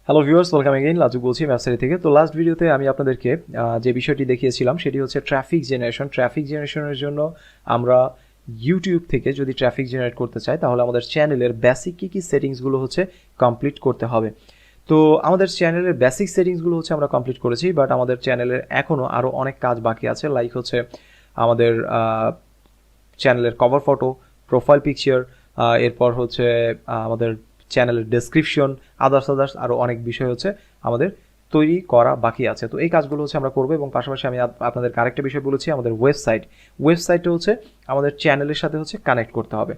Hello viewers, welcome again. লাজুক বলছি ম্যাপসারি থেকে। তো লাস্ট ভিডিওতে আমি আপনাদেরকে যে বিষয়টি দেখিয়েছিলাম সেটি হচ্ছে ট্রাফিক জেনারেশন। ট্রাফিক জেনারেশনের জন্য আমরা ইউটিউব থেকে যদি ট্রাফিক জেনারেট করতে চাই তাহলে আমাদের চ্যানেলের বেসিক কী সেটিংসগুলো হচ্ছে কমপ্লিট করতে হবে। তো আমাদের চ্যানেলের বেসিক সেটিংসগুলো হচ্ছে আমরা কমপ্লিট করেছি, বাট আমাদের চ্যানেলের এখনও আরও অনেক কাজ বাকি আছে। লাইক হচ্ছে আমাদের চ্যানেলের কভার ফটো, প্রোফাইল পিকচার, এরপর হচ্ছে আমাদের চ্যানেলের ডেসক্রিপশন, আদার্স আরও অনেক বিষয় হচ্ছে আমাদের তৈরি করা বাকি আছে। তো এই কাজগুলো হচ্ছে আমরা করবো, এবং পাশাপাশি আমি আপনাদের আরেকটা বিষয় বলেছি, আমাদের ওয়েবসাইটটা হচ্ছে আমাদের চ্যানেলের সাথে হচ্ছে কানেক্ট করতে হবে।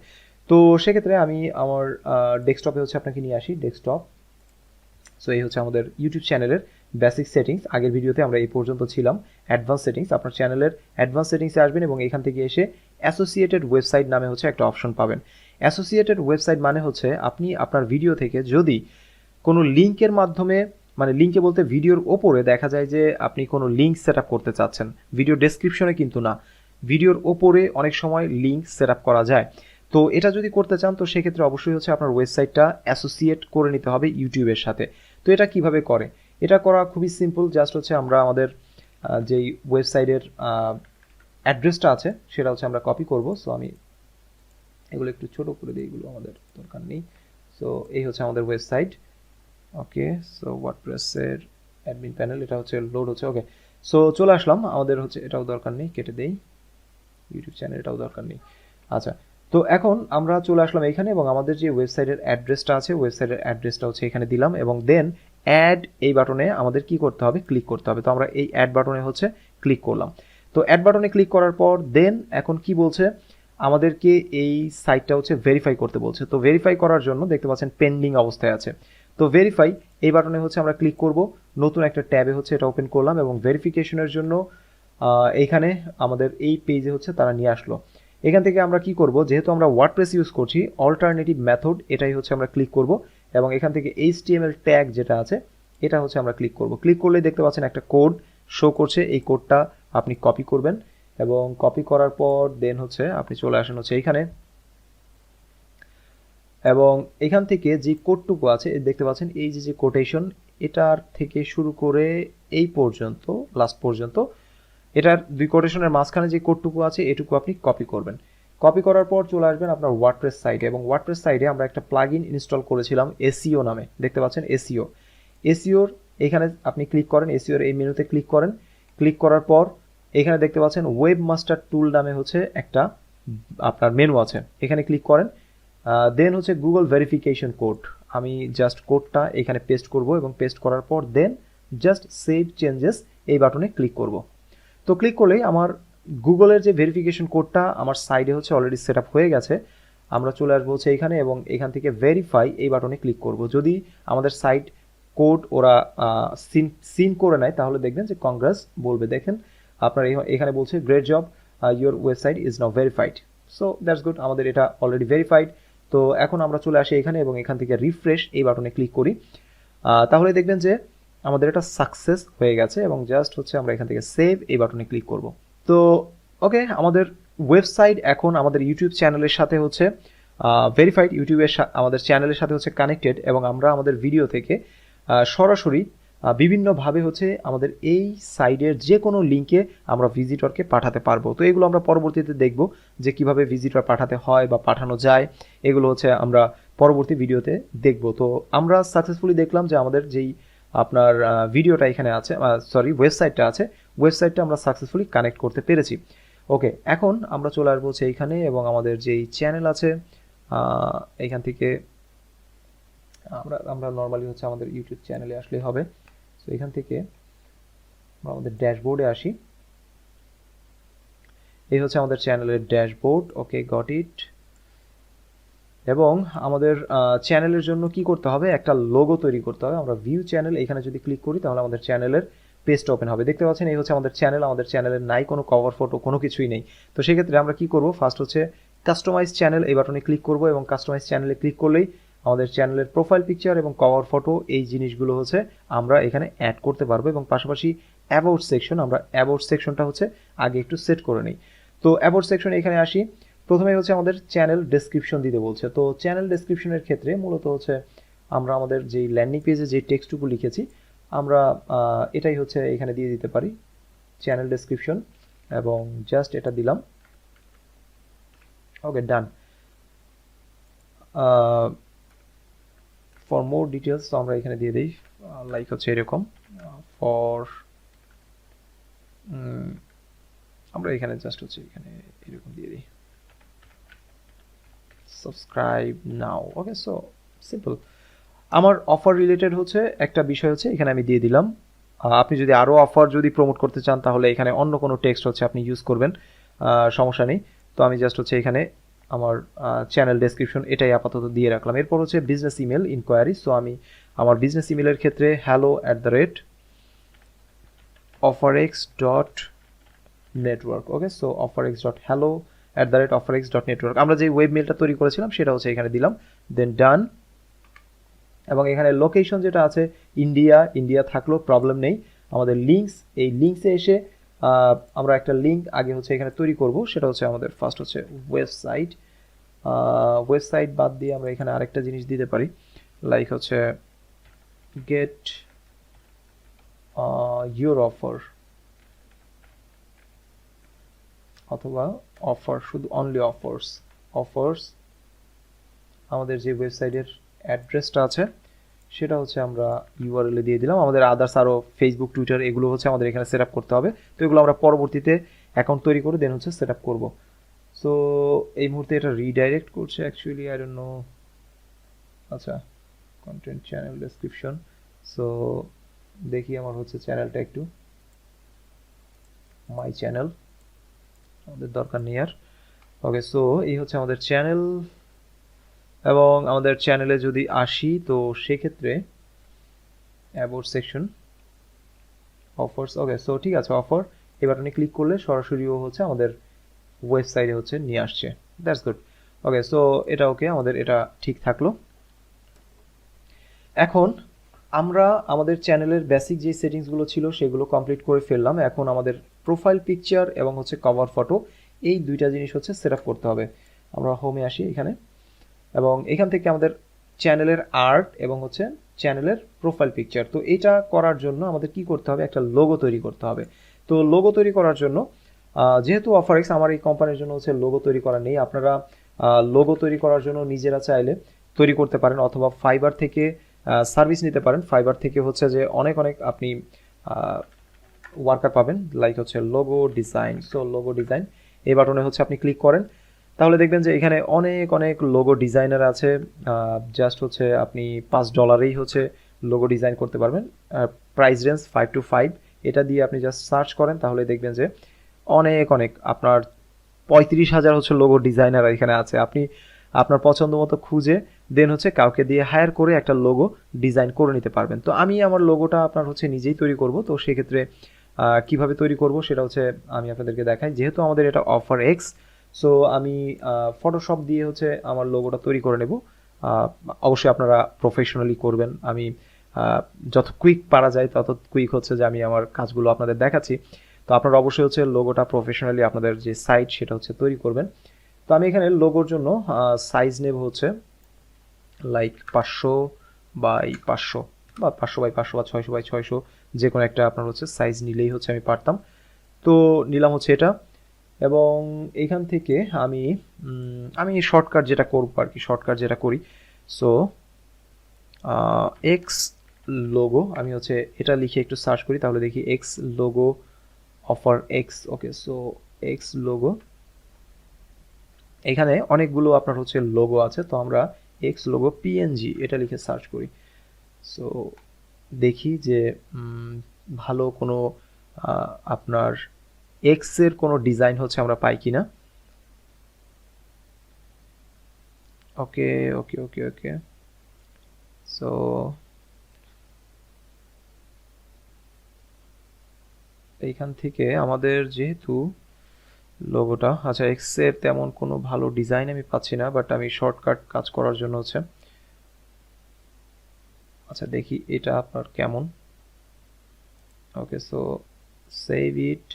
তো সেক্ষেত্রে আমি আমার ডেস্কটপে হচ্ছে আপনাকে নিয়ে আসি, ডেস্কটপ। সো এই হচ্ছে আমাদের ইউটিউব চ্যানেলের বেসিক সেটিংস। আগের ভিডিওতে আমরা এই পর্যন্ত ছিলাম অ্যাডভান্স সেটিংস। আপনার চ্যানেলের অ্যাডভান্স সেটিংসে আসবেন এবং এখান থেকে এসে অ্যাসোসিয়েটেড ওয়েবসাইট নামে হচ্ছে একটা অপশন পাবেন। অ্যাসোসিয়েটেড ওয়েবসাইট মানে হচ্ছে আপনি আপনার ভিডিও থেকে যদি কোনো লিঙ্কের মাধ্যমে, মানে লিঙ্কে বলতে ভিডিওর ওপরে দেখা যায় যে আপনি কোনো লিঙ্ক সেট আপ করতে চাচ্ছেন, ভিডিও ডেসক্রিপশনে কিন্তু না, ভিডিওর ওপরে অনেক সময় লিঙ্ক সেট আপ করা যায়। তো এটা যদি করতে চান তো সেক্ষেত্রে অবশ্যই হচ্ছে আপনার ওয়েবসাইটটা অ্যাসোসিয়েট করে নিতে হবে ইউটিউবের সাথে। তো এটা কিভাবে করে? এটা করা খুবই সিম্পল। জাস্ট হচ্ছে আমরা আমাদের যেই ওয়েবসাইটের অ্যাড্রেসটা আছে সেটা হচ্ছে আমরা কপি করব। সো আমি এগুলো একটু ছোট করে দিই, এগুলো আমাদের দরকার নেই। সো এই হচ্ছে আমাদের ওয়েবসাইট। ওকে, সো ওয়ার্ডপ্রেসের অ্যাডমিন প্যানেল, এটা হচ্ছে লোড হচ্ছে। ওকে, সো চলে আসলাম। আমাদের হচ্ছে এটাও দরকার নেই, কেটে দেই। ইউটিউব চ্যানেল এটাও দরকার নেই। আচ্ছা, তো এখন আমরা চলে আসলাম এখানে, এবং আমাদের যে ওয়েবসাইটের অ্যাড্রেসটা আছে ওয়েবসাইটের অ্যাড্রেসটা হচ্ছে এখানে দিলাম, এবং দেন অ্যাড এই বাটনে আমাদের কি করতে হবে, ক্লিক করতে হবে। তো আমরা এই অ্যাড বাটনে হচ্ছে ক্লিক করলাম। তো অ্যাড বাটনে ক্লিক করার পর দেন এখন কি বলছে, আমাদেরকে এই সাইটটা হচ্ছে ভেরিফাই করতে বলছে। তো ভেরিফাই করার জন্য দেখতে পাচ্ছেন পেন্ডিং অবস্থায় আছে। তো ভেরিফাই এই বাটনে হচ্ছে আমরা ক্লিক করব। নতুন একটা ট্যাবে হচ্ছে এটা ওপেন করলাম, এবং ভেরিফিকেশনের জন্য এইখানে আমাদের এই পেজে হচ্ছে তারা নিয়ে আসলো। এখান থেকে আমরা কি করব, যেহেতু আমরা ওয়ার্ডপ্রেস ইউজ করছি, অল্টারনেটিভ মেথড এটাই হচ্ছে আমরা ক্লিক করব, এবং এখান থেকে HTML ট্যাগ যেটা আছে এটা হচ্ছে আমরা ক্লিক করব। ক্লিক করলে দেখতে পাচ্ছেন একটা কোড শো করছে, এই কোডটা আপনি কপি করবেন, এবং কপি করার পর দেন হচ্ছে আপনি চলে আসেন হচ্ছে এইখানে, এবং এখান থেকে যে কোডটুকু আছে দেখতে পাচ্ছেন এই যে কোটেশন, এটার থেকে শুরু করে এই পর্যন্ত লাস্ট পর্যন্ত, এটার দুই কোটেশনের মাঝখানে যে কোডটুকু আছে এটুকু আপনি কপি করবেন। কপি করার পর চলে আসবেন আপনার ওয়ার্ডপ্রেস সাইটে, এবং ওয়ার্ডপ্রেস সাইটে আমরা একটা প্লাগইন ইনস্টল করেছিলাম এসইও নামে, দেখতে পাচ্ছেন এসইওর এখানে আপনি ক্লিক করেন, এসইওর এই মেনুতে ক্লিক করেন। ক্লিক করার পর এখানে দেখতে পাচ্ছেন ওয়েব মাস্টার টুল নামে হচ্ছে একটা আপনার মেনু আছে, এখানে ক্লিক করেন। দেন হচ্ছে গুগল ভেরিফিকেশন কোড, আমি জাস্ট কোডটা এখানে পেস্ট করব, এবং পেস্ট করার পর দেন জাস্ট সেভ চেঞ্জেস এই বাটনে ক্লিক করব। তো ক্লিক করলেই আমার গুগলের যে ভেরিফিকেশন কোডটা আমার সাইডে হচ্ছে অলরেডি সেট আপ হয়ে গেছে। আমরা চলে আসবো হচ্ছে এখানে, এবং এখান থেকে ভেরিফাই এই বাটনে ক্লিক করব। যদি আমাদের সাইট কোড ওরা সিন করে নেয় তাহলে দেখবেন যে কংগ্রেস বলবে। দেখেন আপনার এখানে বলছে great job, your website is now verified. So that's good, আমাদের এটা অলরেডি ভেরিফাইড। তো এখন আমরা চলে আসি এখানে, এবং এখান থেকে রিফ্রেশ এই বাটনে ক্লিক করি। তাহলে দেখবেন যে আমাদের এটা সাকসেস হয়ে গেছে, এবং জাস্ট হচ্ছে আমরা এখান থেকে সেভ এই বাটনে ক্লিক করব। তো ওকে, আমাদের ওয়েবসাইট এখন আমাদের ইউটিউব চ্যানেলের সাথে হচ্ছে ভেরিফাইড, ইউটিউবের আমাদের চ্যানেলের সাথে হচ্ছে কানেক্টেড, এবং আমরা আমাদের ভিডিও থেকে সরাসরি বিভিন্নভাবে হচ্ছে আমাদের এই সাইডের যে কোনো লিঙ্কে আমরা ভিজিটরকে পাঠাতে পারবো। তো এগুলো আমরা পরবর্তীতে দেখব যে কিভাবে ভিজিটর পাঠাতে হয় বা পাঠানো যায়, এগুলো হচ্ছে আমরা পরবর্তী ভিডিওতে দেখব। তো আমরা সাকসেসফুলি দেখলাম যে আমাদের যেই আপনার ভিডিওটা এখানে আছে, ওয়েবসাইটটা আছে, ওয়েবসাইটটা আমরা সাকসেসফুলি কানেক্ট করতে পেরেছি। ওকে, এখন আমরা চলে আসবো হচ্ছে এইখানে, এবং আমাদের যেই চ্যানেল আছে এইখান থেকে আমরা নর্মালি হচ্ছে আমাদের ইউটিউব চ্যানেলে আসলেই হবে। সো এখান থেকে আমরা আমাদের ড্যাশবোর্ডে আসি। এই হচ্ছে আমাদের চ্যানেলের ড্যাশবোর্ড। Okay, got it. এবং আমাদের চ্যানেলের জন্য কি করতে হবে, একটা লোগো তৈরি করতে হবে। আমরা ভিউ চ্যানেল এখানে যদি ক্লিক করি তাহলে আমাদের চ্যানেলের পেজটা ওপেন হবে। দেখতে পাচ্ছেন এই হচ্ছে আমাদের চ্যানেল, আমাদের চ্যানেলের নাই কোনো কভার ফটো, কোনো কিছুই নেই। তো সেক্ষেত্রে আমরা কি করব, ফার্স্ট হচ্ছে কাস্টমাইজ চ্যানেল এই বাটনে ক্লিক করব, এবং কাস্টমাইজ চ্যানেলে ক্লিক করলেই আমাদের চ্যানেলের প্রোফাইল পিকচার এবং কভার ফটো এই জিনিসগুলো হচ্ছে আমরা এখানে অ্যাড করতে পারবো, এবং পাশাপাশি অ্যাবাউট সেকশন, আমরা অ্যাবাউট সেকশনটা হচ্ছে আগে একটু সেট করে নিই। তো অ্যাবাউট সেকশন এখানে আসি। প্রথমে হচ্ছে আমাদের চ্যানেল ডেসক্রিপশন দিতে বলছে। তো চ্যানেল ডেসক্রিপশনের ক্ষেত্রে মূলত হচ্ছে আমরা আমাদের যেই ল্যান্ডিং পেজে যে টেক্সটটুকু লিখেছি আমরা এটাই হচ্ছে এখানে দিয়ে দিতে পারি, চ্যানেল ডেসক্রিপশন, এবং জাস্ট এটা দিলাম। ওকে, ডান। ফর মোর ডিটেলস আমরা এখানে দিয়ে দিই লাইক হচ্ছে এরকম ফর, আমরা এখানে জাস্ট হচ্ছে এখানে এরকম দিয়ে দিই সাবস্ক্রাইব নাও। ওকে, সো সিম্পল। আমার অফার রিলেটেড হচ্ছে একটা বিষয় হচ্ছে এখানে আমি দিয়ে দিলাম। আপনি যদি আরও অফার যদি প্রমোট করতে চান তাহলে এখানে অন্য কোনো টেক্সট হচ্ছে আপনি ইউজ করবেন, সমস্যা নেই। তো আমি জাস্ট হচ্ছে এখানে আমার চ্যানেল ডেসক্রিপশন এটাই আপাতত দিয়ে রাখলাম। এরপর হচ্ছে বিজনেস ইমেল ইনকোয়ারি। সো আমি আমার বিজনেস ইমেলের ক্ষেত্রে hello@offerx.network। ওকে, সো offerx.hello@offerx.network আমরা যে ওয়েব মেলটা তৈরি করেছিলাম সেটা হচ্ছে এখানে দিলাম, দেন ডান। এবং এখানে লোকেশন যেটা আছে ইন্ডিয়া থাকলো প্রবলেম নেই। আমাদের লিঙ্কস, এই লিঙ্কসে এসে আমরা একটা লিঙ্ক আগে হচ্ছে এখানে তৈরি করব, সেটা হচ্ছে আমাদের ফার্স্ট হচ্ছে ওয়েবসাইট বাদ দিয়ে আমরা এখানে আরেকটা জিনিস দিতে পারি, লাইক হচ্ছে গেট ইউর অফার, অথবা অফার, শুধু অনলি অফার্স। আমাদের যে ওয়েবসাইটের অ্যাড্রেসটা আছে সেটা হচ্ছে আমরা ইউআরএল এ দিয়ে দিলাম। আমাদের আদার্স আরও ফেসবুক, টুইটার এগুলো হচ্ছে আমাদের এখানে সেট আপ করতে হবে। তো এগুলো আমরা পরবর্তীতে অ্যাকাউন্ট তৈরি করে দেন হচ্ছে সেট আপ করবো। সো এই মুহূর্তে এটা রিডাইরেক্ট করছে অ্যাকচুয়ালি, আই ডোন্ট নো। আচ্ছা, কন্টেন্ট চ্যানেল ডেসক্রিপশন। সো দেখি আমার হচ্ছে চ্যানেলটা একটু, মাই চ্যানেল আমাদের দরকার নেই আর। ওকে, সো এই হচ্ছে আমাদের চ্যানেল। এবং আমাদের চ্যানেলে যদি আসি তো সেক্ষেত্রে about section, offers. Okay, so ঠিক আছে, অফার এই বাটনে ক্লিক করলে সরাসরি ও হচ্ছে আমাদের ওয়েবসাইটে হচ্ছে নিয়ে আসছে। That's good. ওকে, সো এটা ওকে, আমাদের এটা ঠিক থাকলো। এখন আমরা আমাদের চ্যানেলের বেসিক যে সেটিংসগুলো ছিল সেগুলো কমপ্লিট করে ফেললাম। এখন আমাদের প্রোফাইল পিকচার এবং হচ্ছে কভার ফটো, এই দুইটা জিনিস হচ্ছে সেট আপ করতে হবে। আমরা হোমে আসি এখানে, এবং এখান থেকে আমাদের চ্যানেলের আর্ট এবং হচ্ছে চ্যানেলের প্রোফাইল পিকচার। তো এটা করার জন্য আমাদের কি করতে হবে, একটা লোগো তৈরি করতে হবে। তো লোগো তৈরি করার জন্য যেহেতু অফারেক্স, আমার এই কোম্পানির জন্য হচ্ছে লোগো তৈরি করা নেই। আপনারা লোগো তৈরি করার জন্য নিজেরা চাইলে তৈরি করতে পারেন, অথবা ফাইবার থেকে সার্ভিস নিতে পারেন। ফাইবার থেকে হচ্ছে যে অনেক আপনি ওয়ার্কার পাবেন, লাইক হচ্ছে logo design. So logo design এই বাটনে হচ্ছে আপনি ক্লিক করেন, তাহলে দেখবেন যে এখানে অনেক লোগো ডিজাইনার আছে। জাস্ট হচ্ছে আপনি $5 হচ্ছে লোগো ডিজাইন করতে পারবেন। প্রাইস রেঞ্জ 5 to 5, এটা দিয়ে আপনি জাস্ট সার্চ করেন তাহলে দেখবেন যে অনেক আপনার 35,000 হচ্ছে লোগো ডিজাইনার এখানে আছে। আপনি আপনার পছন্দ মতো খুঁজে দেন হচ্ছে কাউকে দিয়ে হায়ার করে একটা লোগো ডিজাইন করে নিতে পারবেন। তো আমি আমার লোগোটা আপনার হচ্ছে নিজেই তৈরি করব। তো সেক্ষেত্রে কিভাবে তৈরি করব সেটা হচ্ছে আমি আপনাদেরকে দেখাই। যেহেতু আমাদের এটা অফার এক্স, সো আমি ফটোশপ দিয়ে হচ্ছে আমার লোগোটা তৈরি করে নেব। অবশ্যই আপনারা প্রফেশনালি করবেন। আমি যত কুইক পারা যায় তত কুইক হচ্ছে যে আমি আমার কাজগুলো আপনাদের দেখাচ্ছি। তো আপনারা অবশ্যই হচ্ছে লোগোটা প্রফেশনালি আপনাদের যে সাইট সেটা হচ্ছে তৈরি করবেন। তো আমি এখানে লোগোর জন্য সাইজ নেব হচ্ছে লাইক 500x500 বা 500x500 বা 600x600, যে কোনো একটা আপনার হচ্ছে সাইজ নিলেই হচ্ছে আমি পারতাম। তো নিলাম হচ্ছে এটা, এবং এইখান থেকে আমি শর্টকাট যেটা করব আর কি, শর্টকাট যেটা করি। সো এক্স লোগো, আমি হচ্ছে এটা লিখে একটু সার্চ করি তাহলে দেখি x logo offer X. Okay, so x logo, এখানে অনেকগুলো আপনার হচ্ছে লোগো আছে। তো আমরা এক্স লোগো পিএনজি এটা লিখে সার্চ করি। সো দেখি যে ভালো কোনো আপনার এক্সের কোনো ডিজাইন হচ্ছে আমরা পাই কিনা। ওকে ওকে ওকে ওকে, সো এইখান থেকে আমাদের যেহেতু লোগোটা, আচ্ছা এক্সের তেমন কোনো ভালো ডিজাইন আমি পাচ্ছি না, বাট আমি শর্টকাট কাজ করার জন্য হচ্ছে, আচ্ছা দেখি এটা আপনার কেমন। ওকে, সো সেভ ইট,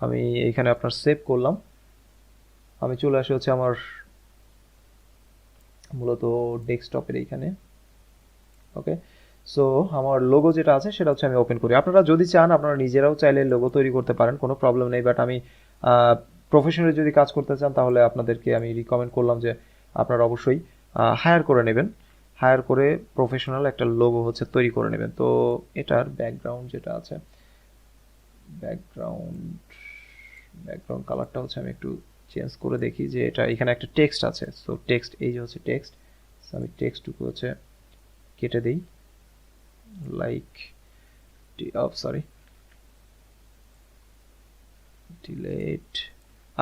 আমি এখানে আপনার সেভ করলাম। আমি চলে আসি হচ্ছে আমার মূলত ডেস্কটপের এইখানে। ওকে, সো আমার লোগো যেটা আছে সেটা হচ্ছে আমি ওপেন করি। আপনারা যদি চান আপনারা নিজেরাও চাইলে লোগো তৈরি করতে পারেন, কোনো প্রবলেম নেই, বাট আমি প্রফেশনালি যদি কাজ করতে চান তাহলে আপনাদেরকে আমি রিকমেন্ড করলাম যে আপনারা অবশ্যই হায়ার করে নেবেন, হায়ার করে প্রফেশনাল একটা লোগো হচ্ছে তৈরি করে নেবেন। তো এটার ব্যাকগ্রাউন্ড যেটা আছে, ব্যাকগ্রাউন্ড কালারটা হচ্ছে আমি একটু চেঞ্জ করে দেখি যে এটা এখানে একটা টেক্সট আছে। সো টেক্সট, এই যে হচ্ছে টেক্সট, সো আমি টেক্সটটুকু হচ্ছে কেটে দিই, লাইক সরি ডিলেট।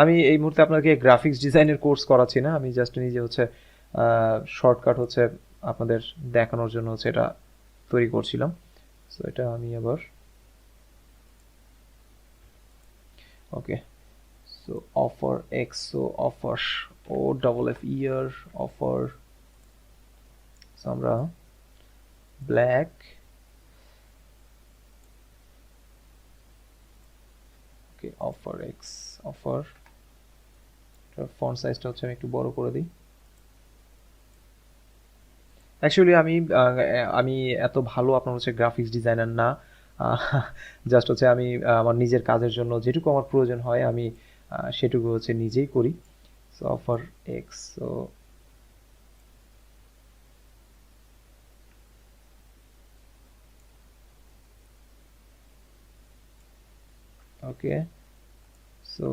আমি এই মুহূর্তে আপনাকে গ্রাফিক্স ডিজাইনের কোর্স করাচ্ছি না, আমি জাস্ট নিজে হচ্ছে শর্টকাট হচ্ছে আপনাদের দেখানোর জন্য হচ্ছে এটা তৈরি করছিলাম। সো এটা আমি আবার okay, so offer X, so offer O double F year offer, so আমরা black okay offer X offer, font সাইজটা হচ্ছে আমি একটু বড় করে দিই। অ্যাকচুয়ালি আমি এত ভালো আপনার হচ্ছে গ্রাফিক্স ডিজাইনার না, জাস্ট হচ্ছে আমি আমার নিজের কাজের জন্য যেটুকু আমার প্রয়োজন হয় আমি সেটুকু হচ্ছে নিজেই করি। So offer X, so okay, so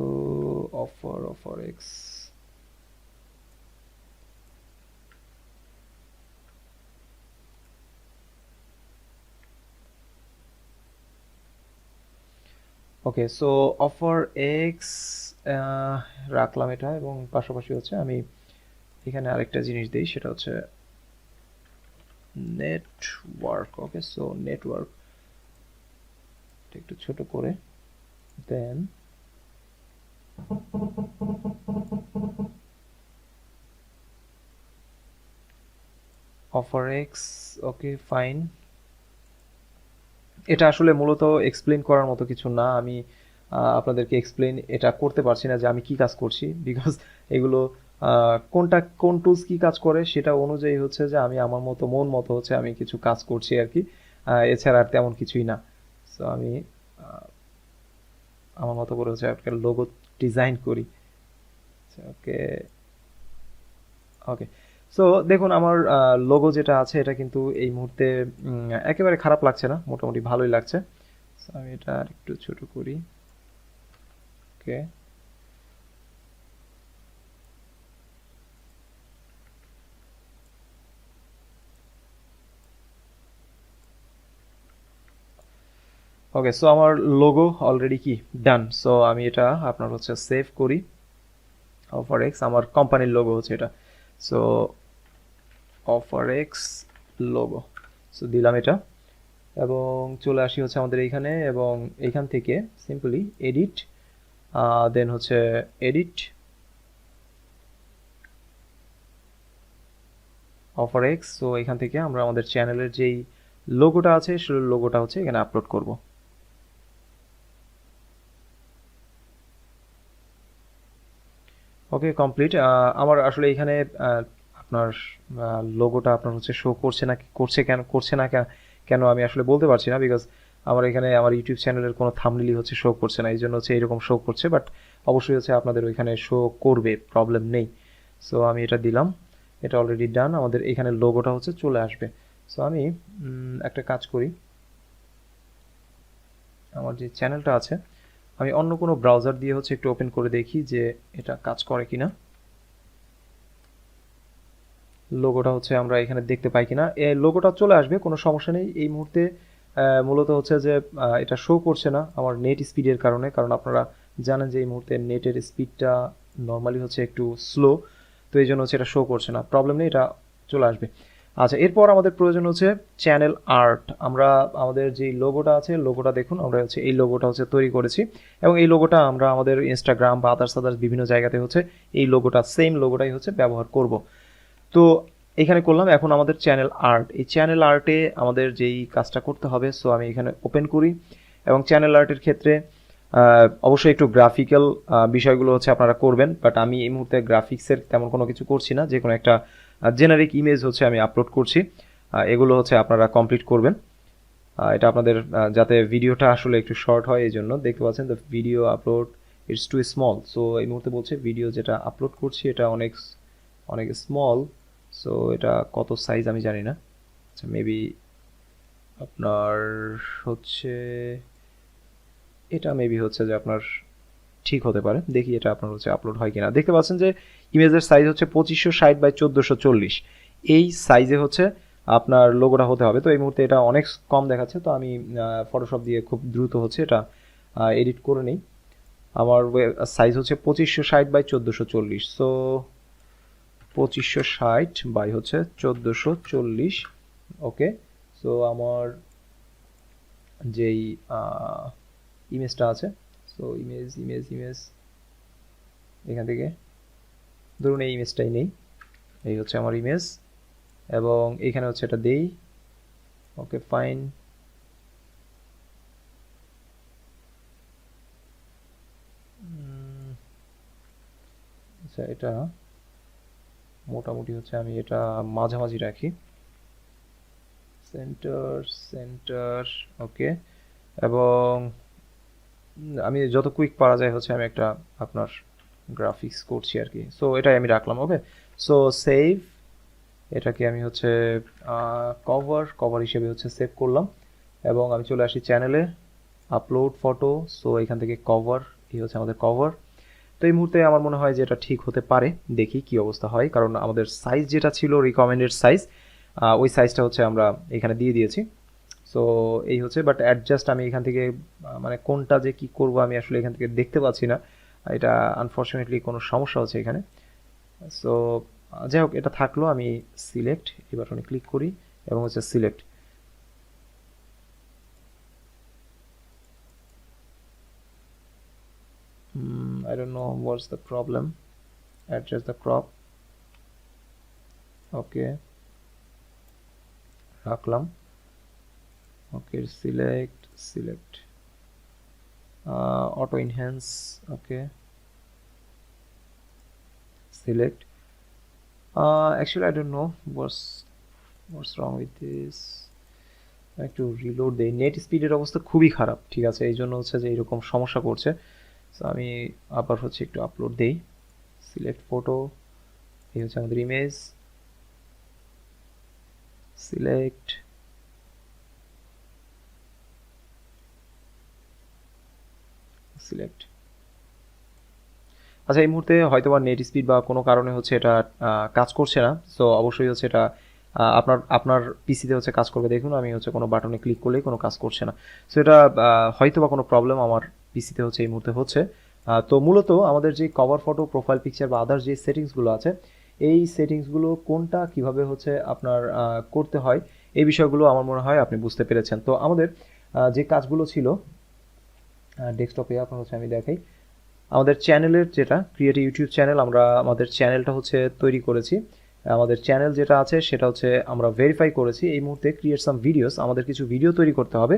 offer X, okay, so offer X রাখলাম এটা, এবং পাশাপাশি হচ্ছে আমি এখানে আরেকটা জিনিস দিই, সেটা হচ্ছে নেটওয়ার্ক। ওকে, সো নেটওয়ার্ক একটু ছোট করে, দেন অফার এক্স, ওকে ফাইন। এটা আসলে মূলত এক্সপ্লেন করার মতো কিছু না, আমি আপনাদেরকে এক্সপ্লেন এটা করতে পারছি না যে আমি কি কাজ করছি, বিকজ এগুলো কোন টুলস কি কাজ করে সেটা অনুযায়ী হচ্ছে যে আমি আমার মতো মন মতো হচ্ছে আমি কিছু কাজ করছি আর কি, এছাড়া আর তেমন কিছুই না। সো আমি আমার মতো করে হচ্ছে একটা লোগো ডিজাইন করি। ওকে ওকে, সো দেখুন আমার লোগো যেটা আছে এটা কিন্তু এই মুহূর্তে একেবারে খারাপ লাগছে না, মোটামুটি ভালোই লাগছে। সো আমি এটা একটু ছোট করি। ওকে, ওকে, সো আমার লোগো অলরেডি কি ডান। সো আমি এটা আপনার হচ্ছে সেভ করি, অফার এক্স আমার কোম্পানির লোগো হচ্ছে এটা। So offer x logo, so দিলাম এটা, এবং চলে আসি হচ্ছে আমাদের এইখানে, এবং এইখান থেকে সিম্পলি এডিট, দেন হচ্ছে এডিট অফার এক্স। সো এখান থেকে আমরা আমাদের চ্যানেলের যেই লোগোটা আছে সেই লোগোটা হচ্ছে এখানে আপলোড করব। ওকে কমপ্লিট। আমার আসলে এখানে আপনার লোগোটা আপনার হচ্ছে শো করছে না, করছে না কেন আমি আসলে বলতে পারছি না, বিকজ আমার এখানে আমার ইউটিউব চ্যানেলের কোনো থাম্বনেইলই হচ্ছে শো করছে না, এই জন্য হচ্ছে এরকম শো করছে, বাট অবশ্যই হচ্ছে আপনাদের ওইখানে শো করবে, প্রবলেম নেই। সো আমি এটা দিলাম, এটা অলরেডি ডান, আমাদের এখানে লোগোটা হচ্ছে চলে আসবে। সো আমি একটা কাজ করি, আমার যে চ্যানেলটা আছে আমি অন্য কোনো ব্রাউজার দিয়ে হচ্ছে একটু ওপেন করে দেখি যে এটা কাজ করে কিনা, লোগোটা হচ্ছে আমরা এখানে দেখতে পাই কিনা। এই লোগোটা চলে আসবে, কোনো সমস্যা নেই। এই মুহূর্তে মূলত হচ্ছে যে এটা শো করছে না আমার নেট স্পিডের কারণে, কারণ আপনারা জানেন যে এই মুহূর্তে নেটের স্পিডটা নর্মালি হচ্ছে একটু স্লো, তো এই জন্য হচ্ছে এটা শো করছে না, প্রবলেম নেই, এটা চলে আসবে। আচ্ছা, এরপর আমাদের প্রয়োজন হচ্ছে চ্যানেল আর্ট। আমরা আমাদের যে লোগোটা আছে, লোগোটা দেখুন, আমরা হচ্ছে এই লোগোটা হচ্ছে তৈরি করেছি, এবং এই লোগোটা আমরা আমাদের ইনস্টাগ্রাম বা আদার্স বিভিন্ন জায়গাতে হচ্ছে এই লোগোটা, সেম লোগোটাই হচ্ছে ব্যবহার করব। তো এখানে করলাম, এখন আমাদের চ্যানেল আর্ট, এই চ্যানেল আর্টে আমাদের যেই কাজটা করতে হবে, সো আমি এখানে ওপেন করি, এবং চ্যানেল আর্টের ক্ষেত্রে অবশ্যই একটু গ্রাফিক্যাল বিষয়গুলো হচ্ছে আপনারা করবেন, বাট আমি এই মুহূর্তে গ্রাফিক্সের তেমন কোনো কিছু করছি না, যে কোনো একটা জেনারিক ইমেজ হচ্ছে আমি আপলোড করছি। এগুলো হচ্ছে আপনারা কমপ্লিট করবেন। এটা আপনাদের যাতে ভিডিওটা আসলে একটু শর্ট হয় এই জন্য। দেখতে পাচ্ছেন the video upload it's too small. So এই মুহূর্তে বলছে ভিডিও যেটা আপলোড করছি এটা অনেক অনেক স্মল। সো এটা কত সাইজ আমি জানি না। আচ্ছা মেবি আপনার হচ্ছে এটা মেবি হচ্ছে যে আপনার ঠিক হতে পারে। দেখি এটা আপনার হচ্ছে আপলোড হয় কিনা। দেখতে পাচ্ছেন যে ইমেজের সাইজ হচ্ছে 2560 বাই 1440। এই সাইজে হচ্ছে আপনার লোগোটা হতে হবে। তো এই মুহূর্তে এটা অনেক কম দেখাচ্ছে, তো আমি ফটোশপ দিয়ে খুব দ্রুত হচ্ছে এটা এডিট করে নিই। আমার সাইজ হচ্ছে 2560 বাই 1440। সো 2560 বাই হচ্ছে 1440। ওকে, সো আমার যেই ইমেজটা আছে, সো ইমেজ এখান থেকে ধরুন এই ইমেজটাই নেই, এই হচ্ছে আমার ইমেজ এবং এখানে হচ্ছে এটা দেই। ওকে ফাইন, আচ্ছা এটা মোটামুটি হচ্ছে আমি এটা মাঝামাঝি রাখি, সেন্টার। ওকে, এবং আমি যত কুইক পারা যায় হচ্ছে আমি একটা আপনার গ্রাফিক্স করছি আর কি। সো এটাই আমি রাখলাম। ওকে, সো সেভ, এটাকে আমি হচ্ছে কভার হিসেবে হচ্ছে সেভ করলাম এবং আমি চলে আসি চ্যানেলে, আপলোড ফটো। সো এখান থেকে কভার, এই হচ্ছে আমাদের কভার। তো এই মুহূর্তে আমার মনে হয় যে এটা ঠিক হতে পারে, দেখি কি অবস্থা হয়, কারণ আমাদের সাইজ যেটা ছিল রিকমেন্ডেড সাইজ, ওই সাইজটা হচ্ছে আমরা এখানে দিয়ে দিয়েছি। সো এই হচ্ছে, বাট অ্যাডজাস্ট আমি এখান থেকে মানে কোনটা যে কি করব আমি আসলে এখান থেকে দেখতে পাচ্ছি না, এটা আনফর্চুনেটলি কোনো সমস্যা হচ্ছে এখানে। সো যাই হোক, এটা থাকলো, আমি সিলেক্ট এই বাটনে ক্লিক করি এবং হচ্ছে select. I don't know what's the problem. Adjust the crop. Okay, রাখলাম। ওকে, select auto enhance. Okay, select. Actually I don't know what's wrong with this. একটু রিলোড দেই। নেট স্পিডের অবস্থা খুবই খারাপ, ঠিক আছে, এই জন্য হচ্ছে যে এরকম সমস্যা করছে। সো আমি আবার হচ্ছে একটু আপলোড দেই, সিলেক্ট ফটো, এই হচ্ছে আমাদের ইমেজ, সিলেক্ট, আচ্ছা এই মুহূর্তে হয়তো বা নেট স্পিড বা কোনো কারণে হচ্ছে এটা কাজ করছে না। সো অবশ্যই হচ্ছে এটা আপনার পিসিতে হচ্ছে কাজ করবে। দেখুন আমি হচ্ছে কোনো বাটনে ক্লিক করলেই কোনো কাজ করছে না। সো এটা হয়তো বা কোনো প্রবলেম আমার পিসিতে হচ্ছে এই মুহূর্তে হচ্ছে। তো মূলত আমাদের যে কভার ফটো, প্রোফাইল পিকচার বা আদার্স যে সেটিংসগুলো আছে, এই সেটিংসগুলো কোনটা কিভাবে হচ্ছে আপনার করতে হয়, এই বিষয়গুলো আমার মনে হয় আপনি বুঝতে পেরেছেন। তো আমাদের যে কাজগুলো ছিল ডেস্কটপে, আপনার হচ্ছে আমি দেখাই, আমাদের চ্যানেলের যেটা ক্রিয়েট ইউটিউব চ্যানেল, আমরা আমাদের চ্যানেলটা হচ্ছে তৈরি করেছি। আমাদের চ্যানেল যেটা আছে সেটা হচ্ছে আমরা ভেরিফাই করেছি। এই মুহূর্তে ক্রিয়েট সাম ভিডিওস, আমাদের কিছু ভিডিও তৈরি করতে হবে।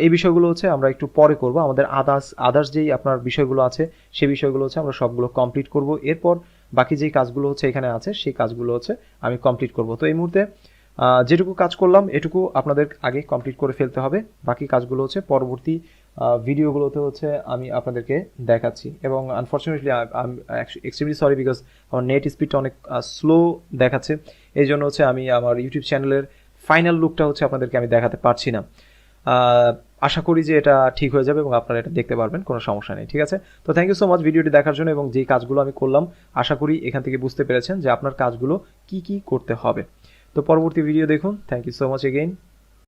এই বিষয়গুলো হচ্ছে আমরা একটু পরে করব। আমাদের আদার্স যেই আপনার বিষয়গুলো আছে সেই বিষয়গুলো হচ্ছে আমরা সবগুলো কমপ্লিট করব। এরপর বাকি যেই কাজগুলো হচ্ছে এখানে আছে সেই কাজগুলো হচ্ছে আমি কমপ্লিট করব। তো এই মুহূর্তে যেটুকু কাজ করলাম এটুকু আপনাদের আগে কমপ্লিট করে ফেলতে হবে। বাকি কাজগুলো হচ্ছে পরবর্তী ভিডিওগুলোতে হচ্ছে আমি আপনাদেরকে দেখাচ্ছি। এবং unfortunately I extremely sorry because আমার নেট স্পিডটা অনেক স্লো দেখাচ্ছে, এই জন্য হচ্ছে আমি আমার ইউটিউব চ্যানেলের ফাইনাল লুকটা হচ্ছে আপনাদেরকে আমি দেখাতে পারছি না। আশা করি যে এটা ঠিক হয়ে যাবে এবং আপনারা এটা দেখতে পারবেন, কোনো সমস্যা নেই, ঠিক আছে। তো থ্যাংক ইউ সো মাচ ভিডিওটি দেখার জন্য, এবং যেই কাজগুলো আমি করলাম আশা করি এখান থেকে বুঝতে পেরেছেন যে আপনার কাজগুলো কি কি করতে হবে। তো পরবর্তী ভিডিও দেখুন। Thank you so much again.